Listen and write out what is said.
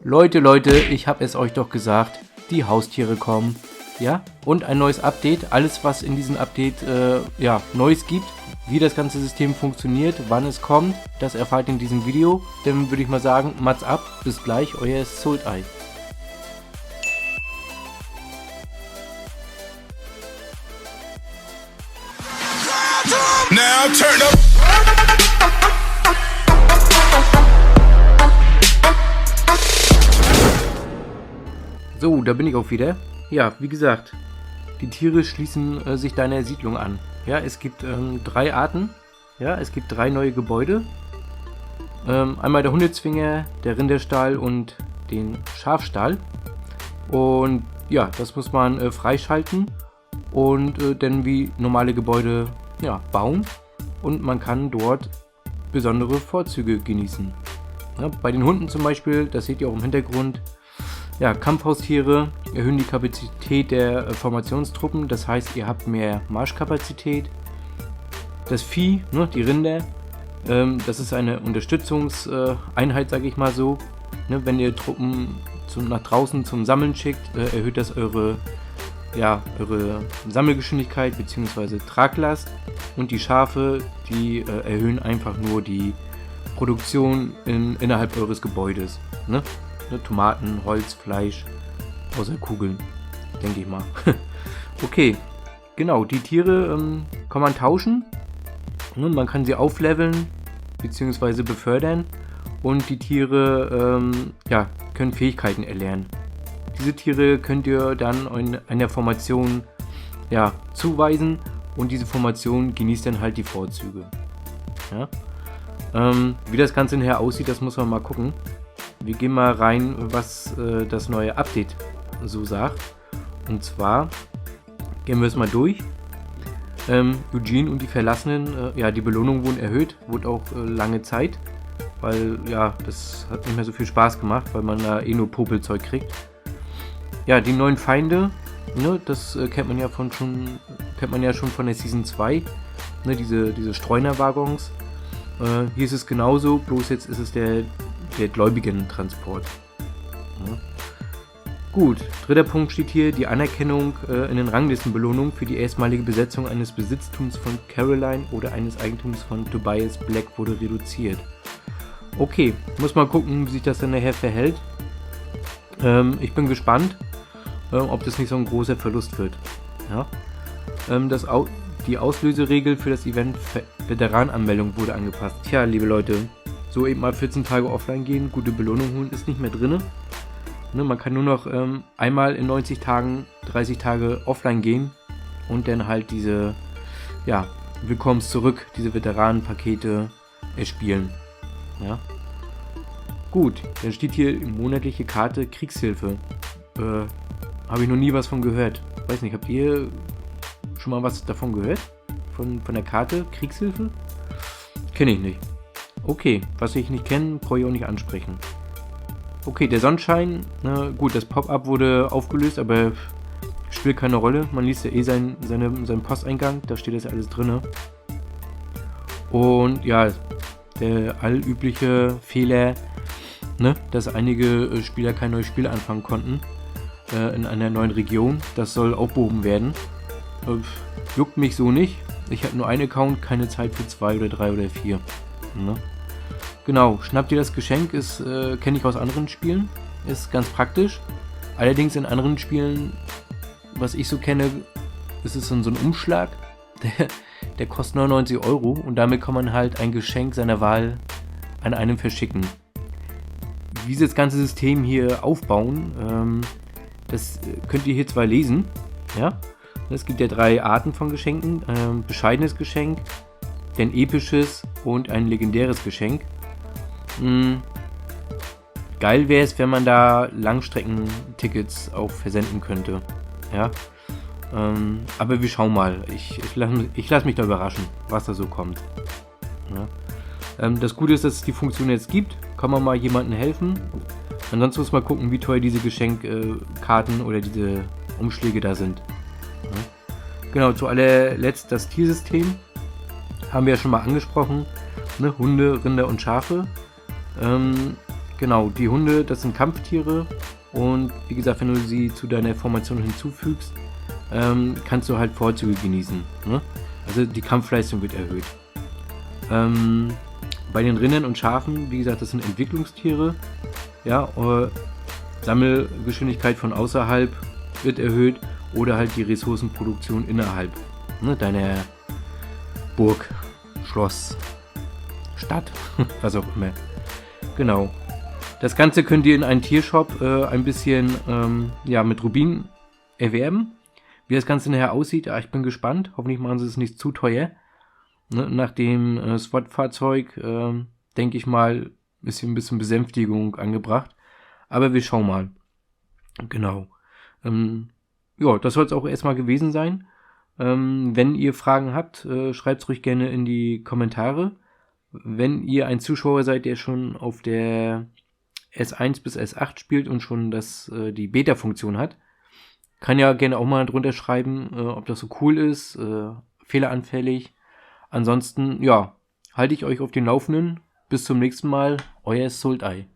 Leute, ich habe es euch doch gesagt, die Haustiere kommen, ja, und ein neues Update, alles was in diesem Update, Neues gibt, wie das ganze System funktioniert, wann es kommt, das erfahrt ihr in diesem Video. Dann würde ich mal sagen, Mats ab, bis gleich, euer Sultai. Now turn up. So, da bin ich auch wieder. Ja, wie gesagt, die Tiere schließen sich deiner Siedlung an. Ja, es gibt 3 Arten. Ja, es gibt 3 neue Gebäude. Einmal der Hundezwinger, der Rinderstall und den Schafstall. Und ja, das muss man freischalten und dann wie normale Gebäude bauen. Und man kann dort besondere Vorzüge genießen. Ja, bei den Hunden zum Beispiel, das seht ihr auch im Hintergrund, ja, Kampfhaustiere erhöhen die Kapazität der Formationstruppen, das heißt, ihr habt mehr Marschkapazität. Das Vieh, ne, die Rinder, das ist eine Unterstützungseinheit, sage ich mal so. Ne, wenn ihr Truppen nach draußen zum Sammeln schickt, erhöht das eure Sammelgeschwindigkeit bzw. Traglast. Und die Schafe, die erhöhen einfach nur die Produktion innerhalb eures Gebäudes. Ne? Tomaten, Holz, Fleisch, außer Kugeln, denke ich mal. Okay, genau, die Tiere kann man tauschen. Man kann sie aufleveln bzw. befördern und die Tiere können Fähigkeiten erlernen. Diese Tiere könnt ihr dann in einer Formation zuweisen und diese Formation genießt dann halt die Vorzüge. Ja? Wie das Ganze nachher aussieht, das muss man mal gucken. Wir gehen mal rein, was das neue Update so sagt. Und zwar gehen wir es mal durch. Eugene und die Verlassenen, die Belohnung wurden erhöht, wurde auch lange Zeit, weil das hat nicht mehr so viel Spaß gemacht, weil man da nur Popelzeug kriegt. Ja, die neuen Feinde, ne, das kennt man ja schon von der Season 2, ne, diese Streunerwaggons. Hier ist es genauso, bloß jetzt ist es der Gläubigentransport. Ja. Gut, dritter Punkt steht hier, die Anerkennung in den Ranglistenbelohnungen für die erstmalige Besetzung eines Besitztums von Caroline oder eines Eigentums von Tobias Black wurde reduziert. Okay, muss mal gucken, wie sich das dann nachher verhält. Ich bin gespannt, ob das nicht so ein großer Verlust wird. Ja? Die Auslöseregel für das Event Veterananmeldung wurde angepasst. Tja, liebe Leute, so eben mal 14 Tage offline gehen, gute Belohnung holen, ist nicht mehr drin. Ne, man kann nur noch einmal in 90 Tagen 30 Tage offline gehen und dann halt diese, Willkommens zurück, diese Veteranenpakete erspielen. Ja. Gut, dann steht hier monatliche Karte Kriegshilfe. Habe ich noch nie was von gehört. Weiß nicht, habt ihr schon mal was davon gehört? Von der Karte Kriegshilfe? Kenne ich nicht. Okay, was ich nicht kenne, brauche ich auch nicht ansprechen. Okay, der Sonnenschein, gut, das Pop-up wurde aufgelöst, aber spielt keine Rolle. Man liest ja eh seinen Posteingang, da steht das ja alles drin. Und ja, der allübliche Fehler, ne, dass einige Spieler kein neues Spiel anfangen konnten in einer neuen Region, das soll aufbehoben werden. Juckt mich so nicht. Ich habe nur einen Account, keine Zeit für 2 oder 3 oder 4. Ne? Genau, schnappt ihr das Geschenk, kenne ich aus anderen Spielen, ist ganz praktisch. Allerdings in anderen Spielen, was ich so kenne, ist es so ein Umschlag, der kostet 99 € und damit kann man halt ein Geschenk seiner Wahl an einem verschicken. Wie sie das ganze System hier aufbauen, das könnt ihr hier zwar lesen, ja. Es gibt ja 3 Arten von Geschenken, bescheidenes Geschenk, ein episches und ein legendäres Geschenk. Geil wäre es, wenn man da Langstreckentickets auch versenden könnte. Ja. Aber wir schauen mal. Ich lass mich da überraschen, was da so kommt. Ja. Das Gute ist, dass es die Funktion jetzt gibt. Kann man mal jemandem helfen. Ansonsten muss man gucken, wie teuer diese Geschenkkarten oder diese Umschläge da sind. Ja. Genau, zu allerletzt das Tiersystem. haben wir ja schon mal angesprochen, ne? Hunde, Rinder und Schafe. Genau, die Hunde, das sind Kampftiere und wie gesagt, wenn du sie zu deiner Formation hinzufügst, kannst du halt Vorzüge genießen. Ne? Also die Kampfleistung wird erhöht. Bei den Rindern und Schafen, wie gesagt, das sind Entwicklungstiere. Ja, Sammelgeschwindigkeit von außerhalb wird erhöht oder halt die Ressourcenproduktion innerhalb, ne, deiner Burg, Schloss, Stadt, was auch immer. Genau. Das Ganze könnt ihr in einem Tiershop ein bisschen mit Rubinen erwerben. Wie das Ganze nachher aussieht, ich bin gespannt. Hoffentlich machen sie es nicht zu teuer. Ne, nach dem SWAT-Fahrzeug, denke ich mal, ist hier ein bisschen Besänftigung angebracht. Aber wir schauen mal. Genau. Das soll es auch erstmal gewesen sein. Wenn ihr Fragen habt, schreibt es ruhig gerne in die Kommentare. Wenn ihr ein Zuschauer seid, der schon auf der S1 bis S8 spielt und schon die Beta-Funktion hat, kann ja gerne auch mal drunter schreiben, ob das so cool ist, fehleranfällig. Ansonsten, halte ich euch auf den Laufenden. Bis zum nächsten Mal, euer Sultai.